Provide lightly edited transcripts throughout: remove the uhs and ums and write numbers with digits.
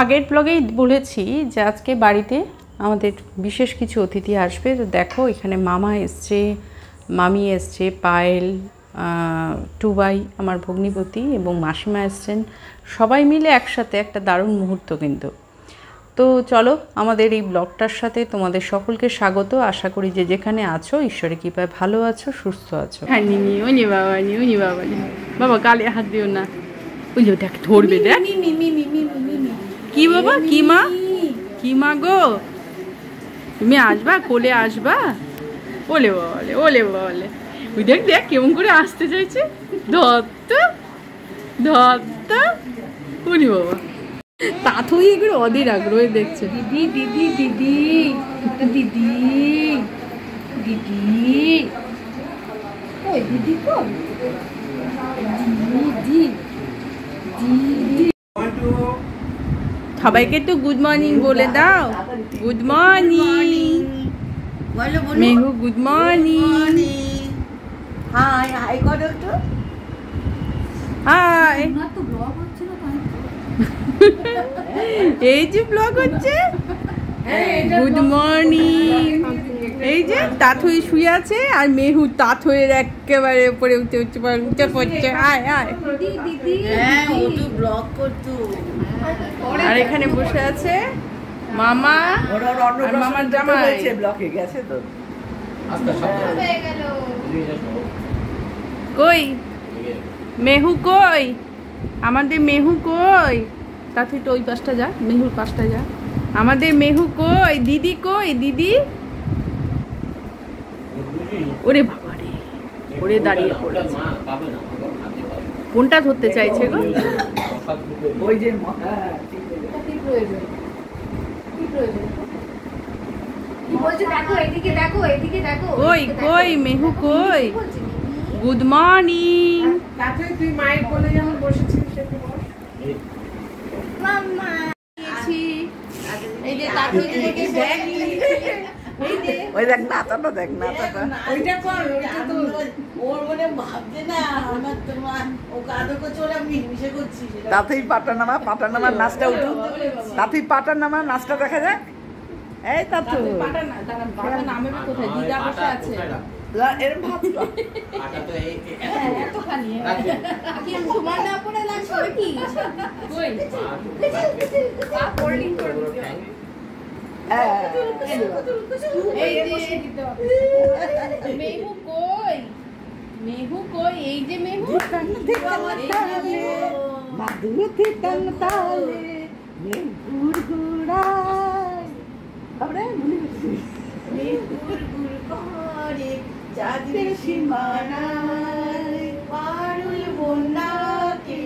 আগের ব্লগেই বলেছি যে আজকে বাড়িতে আমাদের বিশেষ কিছু অতিথি আসবে। তো দেখো এখানে মামা এসছে, মামি এসছে, পায়েল, টুবাই আমার ভগ্নিপতি এবং মাসিমা এসছেন। সবাই মিলে একসাথে একটা দারুণ মুহূর্ত কিন্তু। তো চলো আমাদের এই ব্লগটার সাথে তোমাদের সকলকে স্বাগত। আশা করি যে যেখানে আছো ঈশ্বরের কৃপায় ভালো আছো, সুস্থ আছো। হ্যাঁ নিনি উনি বাবা নি উনি বাবা নি বাবা গালে হাত দিও না, ওই যে দেখ ধরবে দেখ। কি বাবা কি মা, কি মা গো, তুমি আসবা কোলে আসবা? ওলে বলে ওলে বলে, ওই দেখ দেখ কেমন করে আসতে চাইছে। ধত্ত ধত্ত উনি বাবা তাথই এগুলো অধীর আগ্রহে দেখছে। দিদি দিদি দিদি দিদি দিদি ওই দিদি কই দিদি দিদি। সবাইকে তো গুড মর্নিং বলে দাও। Good morning মেহু, good morning. High high করো তো। হাই, এই যে ব্লগ হচ্ছে। Good morning. এই যে তাথই শুয়ে আছে আর মেহু তাথইয়ের একেবারে উপরে উঠে উঠে উঠে পড়ছে। আয় আয়। হ্যাঁ ও তো ব্লগ করতো। আর এখানে বসে আছে মামা আর মামার জামাই। ব্লগে গেছে তো। কই মেহু কই, আমাদের মেহু কই? তাথই তো ওই পাশটা যা, মেহুর পাশটা যা। আমাদের মেহু কই? দিদি কই দিদি? ওরে বাবা রে, ওরে দাঁড়িয়ে পড়েছে। কোনটা ধরতে চাইছে গো? ওই যে কই কই মেহু কই? Good morning. তুই মায়ের কোলে যেমন বসেছিস সেটা বল। মাম্মা এই যে তাথই থেকে দেখ, ওই দেখ নাতাটা দেখ নাতাটা। ওইটা কর, ওইটা তো ওর মনে ভাবছে না আমার তোমার ও কাঁদো করছে, ওরা মিশে করছি। তাতেই পাটানামার নাচটা উঠো। তাতেই পাটানামার নাচটা দেখা যাক। এই তাতু পাটা না, দাঁড়া পাটা নামে কোথায়? দিদা বসে আছে। এর ভাত আটা তো এই এতখানি কি তোমার না পড়ে লাগছে কি? কই পা হোল্ডিং করে দিও। এই যে মেহু কই, মেহু কই? এই যে মেহু মাদুরতে টান তালে মেঘুর গুড়ায় তারপরে মনে হচ্ছে মেঘুর গুড় করে চাঁদের সীমানায় পারুল বন্যাকে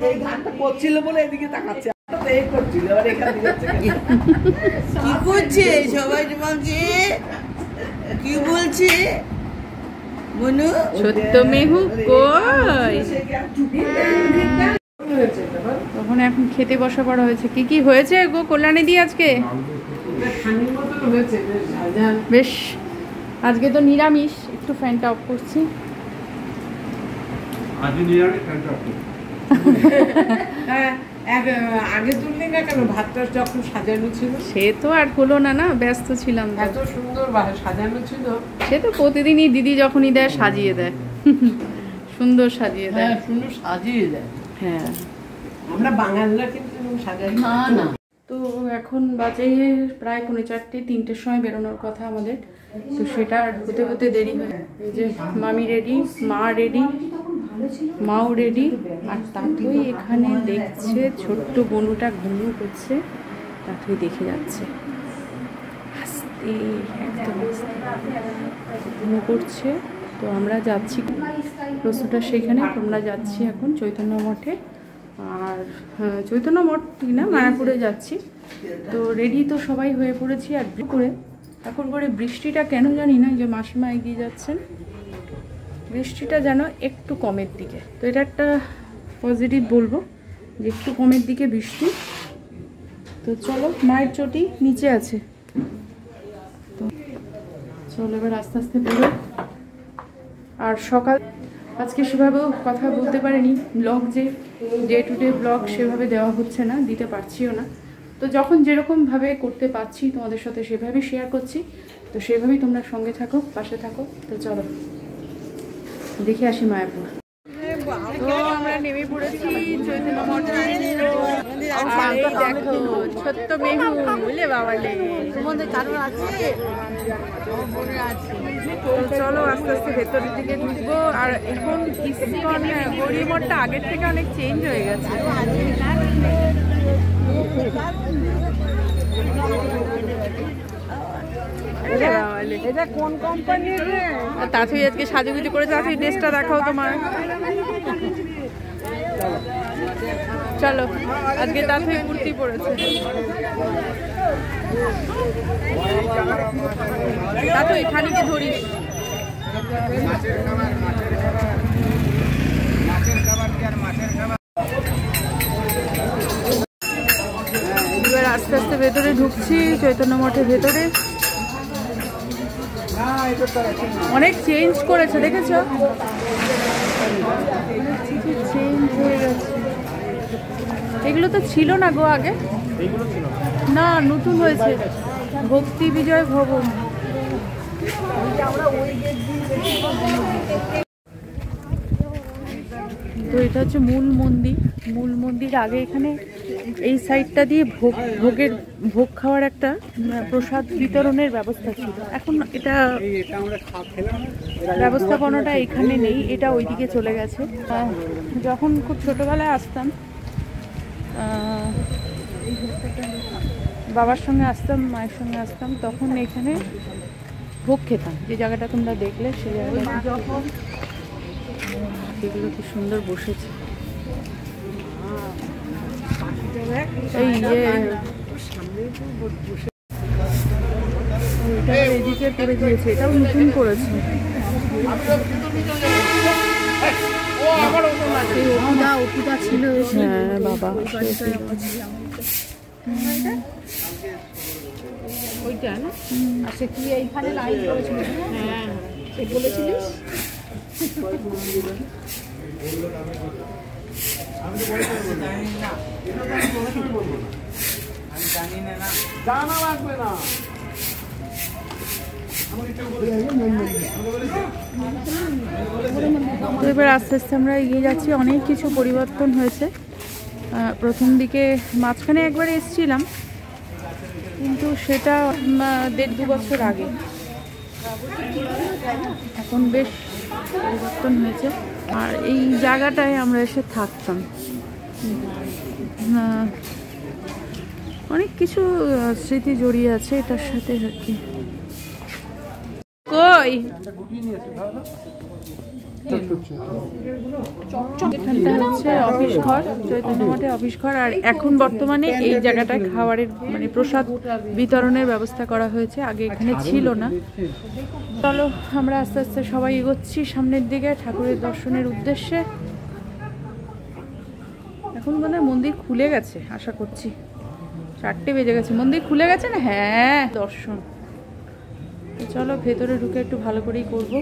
এই গানটা করছিল বলে এদিকে তাকাচ্ছে। এই করছিল আর এখান থেকে কি করছে সবাই তোমাকে কি বলছে মনু? ছোট্ট মেহু কই? তখন এখন খেতে বসা পড়া হয়েছে। কি কি হয়েছে গো কল্যাণী দি আজকে? বেশ, আজকে তো নিরামিষ। একটু ফ্যানটা অফ করছি। আগে তুললি না কেন? ভাতটা যখন সাজানো ছিল সে তো আর হলো না, না ব্যস্ত ছিলাম। এত সুন্দর সাজানো ছিল। সে তো প্রতিদিনই দিদি যখনই দেয় সাজিয়ে দেয়, সুন্দর সাজিয়ে দেয়। সুন্দর সাজিয়ে দেয়। হ্যাঁ আমরা বাঙালিরা কিন্তু সাজাই না না। তো এখন বাজে প্রায় 4:45, 3টের সময় বেরোনোর কথা আমাদের। তো সেটা আর হতে হতে দেরি হয়। এই যে মামি রেডি, মা রেডি, মাও রেডি। আর তাথই এখানে দেখছে ছোট্ট বনুটা ঘুমিয়ে করছে। তাথই দেখে যাচ্ছে আস্তে, একদম ঘুমো করছে। তো আমরা যাচ্ছি, রসুটা সেখানে, তোমরা যাচ্ছি এখন চৈতন্য মঠে। আর চৈতন্য মঠ ঠিক না, মায়াপুরে যাচ্ছি। তো রেডি তো সবাই হয়ে পড়েছি। আর করে এখন করে বৃষ্টিটা কেন জানি না, যে মাসিমা এগিয়ে যাচ্ছেন, বৃষ্টিটা যেন একটু কমের দিকে। তো এটা একটা পজিটিভ বলবো যে একটু কমের দিকে বৃষ্টি। তো চলো, মায়ের চটি নিচে আছে। তো চলো এবার আস্তে আস্তে বেরো। আর সকাল আজকে সেভাবেও কথা বলতে পারিনি, ব্লগ যে ডে টু ডে ব্লগ সেভাবে দেওয়া হচ্ছে না, দিতে পারছিও না। তো যখন যেরকমভাবে করতে পারছি তোমাদের সাথে সেভাবেই শেয়ার করছি। তো সেভাবেই তোমরা সঙ্গে থাকো, পাশে থাকো। তো চলো দেখে আসি মায়াপুর। তো আমরা নেমে পড়েছি চৈতন্য মঠে। আর এই দেখো ছোট্ট মেহু, বুঝলে বাবালে চলো আস্তে আস্তে ভেতরের দিকে ঢুকবো। আর এখন ইসকন গৌরী মঠটা আগের থেকে অনেক চেঞ্জ হয়ে গেছে। এটা কোন কোম্পানির? তাঁতুই আজকে সাজুগুজু করে, তাঁতুই ড্রেসটা দেখাও তোমার। চলো আজকে তাঁতুই কুর্তি পরেছে। তাঁতুই খানিকে ধরিস। এবার আস্তে আস্তে ভেতরে ঢুকছি চৈতন্য মঠের ভেতরে। অনেক চেঞ্জ করেছে, দেখেছ? চেঞ্জ হয়ে গেছে। এগুলো তো ছিল না গো আগে, না নতুন হয়েছে। ভক্তি বিজয় ভবন। তো এটা হচ্ছে মূল মন্দির। মূল মন্দির আগে এখানে এই সাইডটা দিয়ে ভোগ খাওয়ার একটা প্রসাদ বিতরণের ব্যবস্থা ছিল। এখন এটা ব্যবস্থাপনাটা এখানে নেই, এটা ওইদিকে চলে গেছে। যখন খুব ছোটবেলায় আসতাম, বাবার সঙ্গে আসতাম, মায়ের সঙ্গে আসতাম, তখন এখানে ভোগ খেতাম। যে জায়গাটা তোমরা দেখলে সেই জায়গাটা এগুলো কি সুন্দর বসেছে। এই এদিকে করে দিয়েছে, এটাও নতুন করেছে। ছিল হ্যাঁ বাবা, ওইটা না? আচ্ছা কি এইখানে লাইন করেছিল? হ্যাঁ বলেছিলিস। তো এবার আস্তে আস্তে আমরা এগিয়ে যাচ্ছি। অনেক কিছু পরিবর্তন হয়েছে। প্রথম দিকে মাঝখানে একবার এসেছিলাম, কিন্তু সেটা 1.5-2 বছর আগে। এখন বেশ পরিবর্তন হয়েছে। আর এই জায়গাটায় আমরা এসে থাকতাম। অনেক কিছু স্মৃতি জড়িয়ে আছে এটার সাথে আর কি। কই এখানটা হচ্ছে অফিস ঘর, চৈতন্য মঠে অফিস ঘর। আর এখন বর্তমানে এই জায়গাটায় খাবারের মানে প্রসাদ বিতরণের ব্যবস্থা করা হয়েছে, আগে এখানে ছিল না। চলো আমরা আস্তে আস্তে সবাই এগোচ্ছি সামনের দিকে ঠাকুরের দর্শনের উদ্দেশ্যে। এখন বোধহয় মন্দির খুলে গেছে, আশা করছি 4টে বেজে গেছে। মন্দির খুলে গেছে না? হ্যাঁ, দর্শন। চলো ভেতরে ঢুকে একটু ভালো করেই করবো।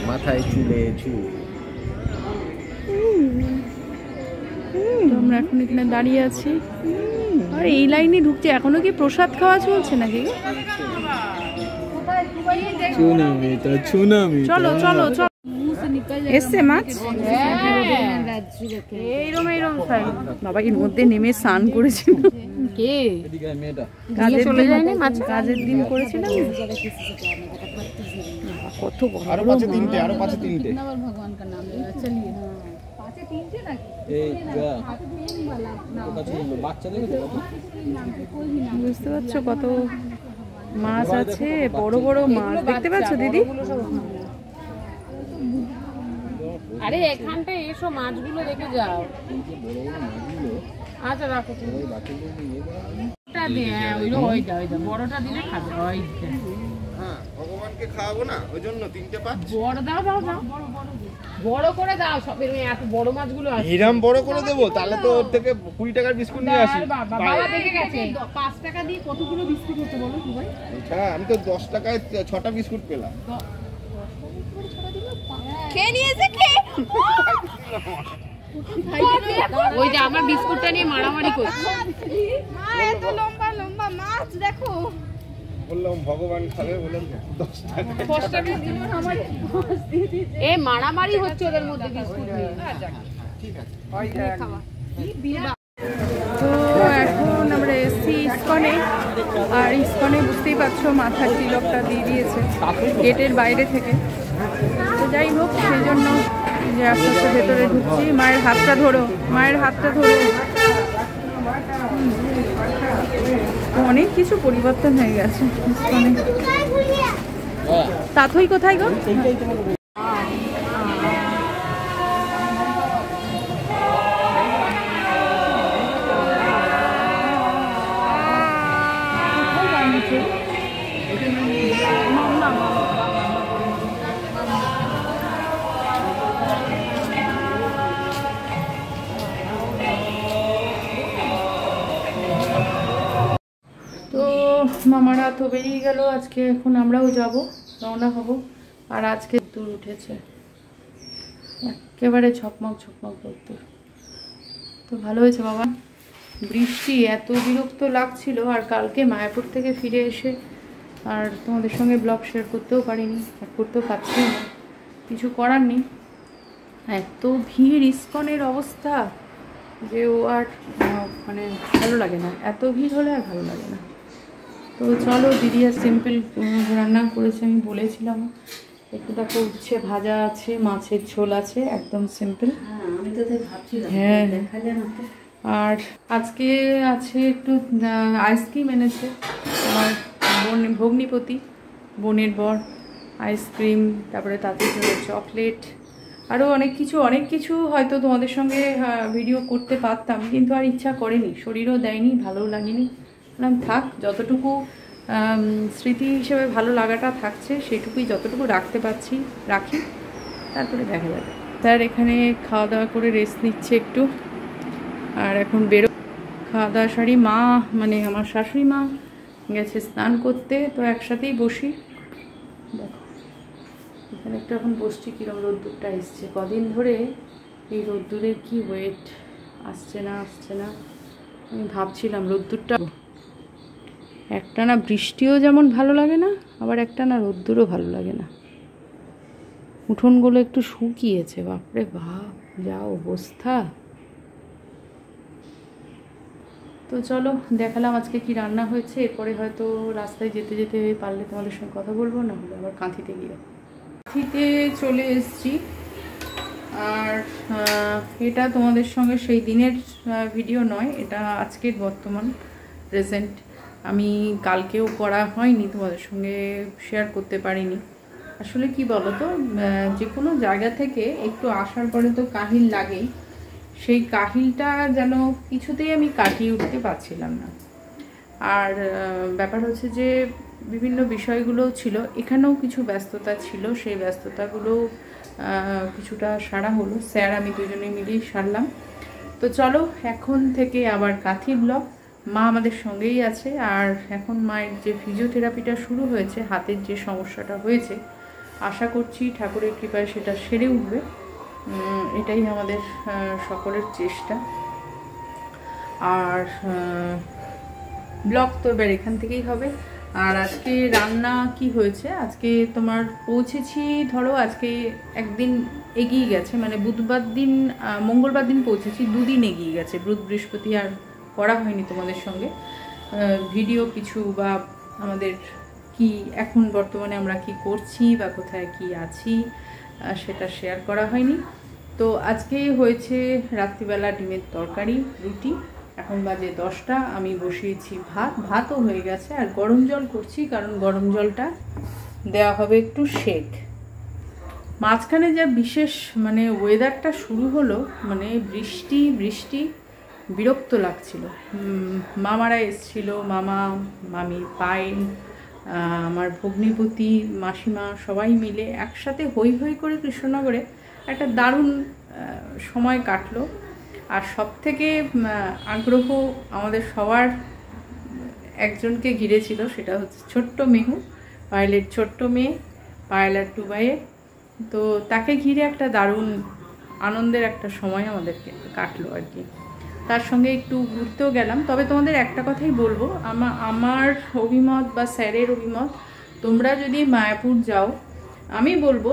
মাথায় চুলে চুল। আমরা এখন এখানে দাঁড়িয়ে আছি আর এই লাইনে ঢুকছে। এখনো কি প্রসাদ খাওয়া চলছে নাকি? চলো চলো চলো। এসছে মাছ, এইরকম এইরকম বাবা এর মধ্যে নেমে স্নান করেছিল। কে কাজের দিন করেছিলাম। কত আরো পাঁচে তিনটে। বুঝতে পারছো কত মাছ আছে, বড় বড় মাছ দেখতে পাচ্ছ দিদি? আরে এখানটায় এসো, মাছগুলো দেখে যাও। আচ্ছা রাখো। বড়টা দিলে খাবে। ওদেরকে খাওয়াবো না, ওই জন্য 3টে পাঁচ বড় দাও দাও দাও বড় করে দাও সব এত বড় মাছগুলো আছে হিরাম বড় করে দেবো, তাহলে তো ওর থেকে 20 টাকার বিস্কুট নিয়ে আসি। বাবা দেখে গেছে 5 টাকা দিয়ে কতগুলো বিস্কুট হচ্ছে বলো কি ভাই? হ্যাঁ আমি তো 10 টাকায় 6টা বিস্কুট পেলাম। খেয়ে নিয়েছে কে? ওই যে আমার বিস্কুটটা নিয়ে মারামারি করছে। মা এত লম্বা লম্বা মাছ দেখো। বললাম ভগবান খাবে, বললাম 10 টাকা। 10 টাকা দিল আমার মাছ দিয়ে দিয়েছে। এ মারামারি হচ্ছে ওদের মধ্যে বিস্কুট নিয়ে। ঠিক আছে তো এখন আমরা এসছি ইসকনে, আর ইসকনে বুঝতেই পারছো মাথার তিলকটা দিয়ে দিয়েছে গেটের বাইরে থেকে। তো যাই হোক, সেই জন্য যে আস্তে আস্তে ভেতরে ঢুকছি। মায়ের হাতটা ধরো, মায়ের হাতটা ধরো। অনেক কিছু পরিবর্তন হয়ে গেছে ইসকনে। তাথই কোথায় গো? তো মামারা তো বেরিয়ে গেল আজকে, এখন আমরাও যাব, রওনা হব। আর আজকে দূর উঠেছে, একেবারে ঝকমক ঝকমক রোদ্দুর। তো ভালো হয়েছে বাবা, বৃষ্টি এত বিরক্ত লাগছিল। আর কালকে মায়াপুর থেকে ফিরে এসে আর তোমাদের সঙ্গে ব্লগ শেয়ার করতেও পারিনি, আর করতেও পারছি না, কিছু করার নেই। এত ভিড়, ইসকনের অবস্থা যে ও আর মানে ভালো লাগে না, এত ভিড় হলে আর ভালো লাগে না। তো চলো, দিদি আর সিম্পল রান্না করেছে, আমি বলেছিলাম। একটু দেখো উচ্ছে ভাজা আছে, মাছের ঝোল আছে, একদম সিম্পল। হ্যাঁ, আর আজকে আছে একটু আইসক্রিম এনেছে আমার ভগ্নিপতি, বোনের বর। আইসক্রিম, তারপরে তাদের জন্য চকলেট, আরও অনেক কিছু হয়তো তোমাদের সঙ্গে ভিডিও করতে পারতাম, কিন্তু আর ইচ্ছা করেনি, শরীরও দেয়নি, ভালোও লাগেনি। বললাম থাক, যতটুকু স্মৃতি হিসেবে ভালো লাগাটা থাকছে সেটুকুই, যতটুকু রাখতে পারছি রাখি, তারপরে দেখা যাবে। তার এখানে খাওয়া দাওয়া করে রেস্ট নিচ্ছে একটু। আর এখন বেরো, খাওয়া দাওয়া সারি, মা মানে আমার শাশুড়ি মা গেছে স্নান করতে, তো একসাথেই বসি। দেখো এখানে একটু এখন বসছি, কীরকম রোদ্দুরটা এসছে। কদিন ধরে এই রোদ্দুরের কি ওয়েট, আসছে না। আমি ভাবছিলাম রোদ্দুরটা, একটানা বৃষ্টিও যেমন ভালো লাগে না, আবার একটানা রোদ্দুরও ভালো লাগে না। উঠোনগুলো একটু শুকিয়েছে, বাপরে বাপ যা অবস্থা। তো চলো, দেখালাম আজকে কি রান্না হয়েছে। এরপরে হয়তো রাস্তায় যেতে যেতে পারলে তোমাদের সঙ্গে কথা বলবো, না হলে আবার কাঁথিতে গিয়ে। কাঁথিতে চলে এসেছি, আর এটা তোমাদের সঙ্গে সেই দিনের ভিডিও নয়, এটা আজকের বর্তমান প্রেজেন্ট। আমি কালকেও করা হয়নি, তোমাদের সঙ্গে শেয়ার করতে পারিনি। আসলে কি বলো তো, যে কোনো জায়গা থেকে একটু আসার পরে তো কাহিল লাগেই, সেই কাহিলটা যেন কিছুতেই আমি কাটিয়ে উঠতে পারছিলাম না। আর ব্যাপার হচ্ছে যে বিভিন্ন বিষয়গুলো ছিল, এখানেও কিছু ব্যস্ততা ছিল, সেই ব্যস্ততাগুলো কিছুটা সারা হলো। স্যার আমি দুজনে মিলেই সারলাম। তো চলো, এখন থেকে আবার কাঁথি ব্লগ। মা আমাদের সঙ্গেই আছে, আর এখন মায়ের যে ফিজিওথেরাপিটা শুরু হয়েছে, হাতের যে সমস্যাটা হয়েছে, আশা করছি ঠাকুরের কৃপায় সেটা সেরে উঠবে। এটাই আমাদের সকলের চেষ্টা। আর ব্লগ তো এবার এখান থেকেই হবে। আর আজকে রান্না কি হয়েছে, আজকে তোমার পৌঁছেছি, ধরো আজকে একদিন এগিয়ে গেছে, মানে বুধবার দিন মঙ্গলবার দিন পৌঁছেছি, 2 দিন এগিয়ে গেছে। বুধ বৃহস্পতি আর করা হয়নি তোমাদের সঙ্গে ভিডিও কিছু, বা আমাদের কি এখন বর্তমানে আমরা কি করছি বা কোথায় কি আছি সেটা শেয়ার করা হয়নি। তো আজকে হয়েছে রাত্রিবেলা ডিমের তরকারি, রুটি। এখন বাজে 10টা, আমি বসিয়েছি ভাতও হয়ে গেছে, আর গরম জল করছি, কারণ গরম জলটা দেওয়া হবে একটু শেক। মাঝখানে যা বিশেষ মানে ওয়েদারটা শুরু হলো, মানে বৃষ্টি বিরক্ত লাগছিল। মামারা এসছিল, মামা, মামি, পায়েল, আমার ভগ্নিপতি মাসিমা সবাই মিলে একসাথে হই হই করে কৃষ্ণনগরে একটা দারুণ সময় কাটলো। আর সবথেকে আগ্রহ আমাদের সবার একজনকে ঘিরেছিল, সেটা হচ্ছে ছোট্ট মেহু, পায়েলের ছোট্ট মেয়ে, পায়েল আর টুবাইয়ের। তো তাকে ঘিরে একটা দারুণ আনন্দের একটা সময় আমাদেরকে কাটলো আর কি। তার সঙ্গে একটু ঘুরতেও গেলাম। তবে তোমাদের একটা কথাই বলবো, আমার অভিমত বা স্যারের অভিমত, তোমরা যদি মায়াপুর যাও, আমি বলবো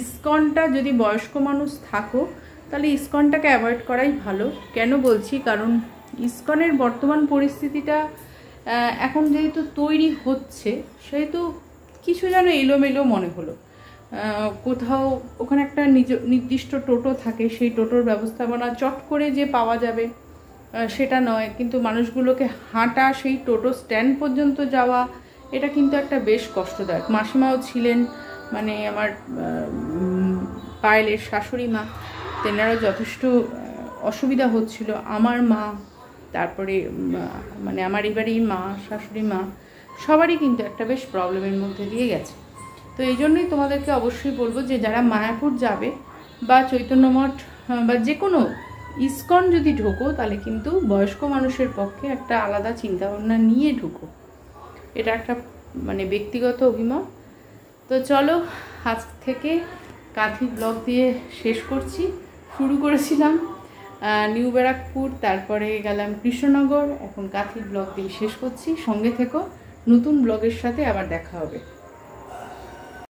ইসকনটা যদি বয়স্ক মানুষ থাকো তাহলে ইসকনটাকে অ্যাভয়েড করাই ভালো। কেন বলছি, কারণ ইসকনের বর্তমান পরিস্থিতিটা এখন যেহেতু তৈরি হচ্ছে, সেহেতু কিছু যেন এলোমেলো মনে হলো। কোথাও ওখানে একটা নির্দিষ্ট টোটো থাকে, সেই টোটোর ব্যবস্থাপনা চট করে যে পাওয়া যাবে সেটা নয়, কিন্তু মানুষগুলোকে হাঁটা সেই টোটো স্ট্যান্ড পর্যন্ত যাওয়া, এটা কিন্তু একটা বেশ কষ্টদায়ক। মাসিমাও ছিলেন, মানে আমার পায়েলের শাশুড়ি মা, তেনারও যথেষ্ট অসুবিধা হচ্ছিল। আমার মা, তারপরে মানে আমার এবারেই মা, শাশুড়ি মা, সবারই কিন্তু একটা বেশ প্রবলেমের মধ্যে দিয়ে গেছে। তো এই জন্যই তোমাদেরকে অবশ্যই বলবো যে যারা মায়াপুর যাবে বা চৈতন্য মঠ বা যে কোনো ইসকন যদি ঢোকো, তাহলে কিন্তু বয়স্ক মানুষের পক্ষে একটা আলাদা চিন্তাভাবনা নিয়ে ঢুকো। এটা একটা মানে ব্যক্তিগত অভিমত। তো চলো, আজ থেকে কাঁথি ব্লগ দিয়ে শেষ করছি। শুরু করেছিলাম নিউ ব্যারাকপুর, তারপরে গেলাম কৃষ্ণনগর, এখন কাঁথি ব্লগ দিয়ে শেষ করছি। সঙ্গে থেকো, নতুন ব্লগের সাথে আবার দেখা হবে।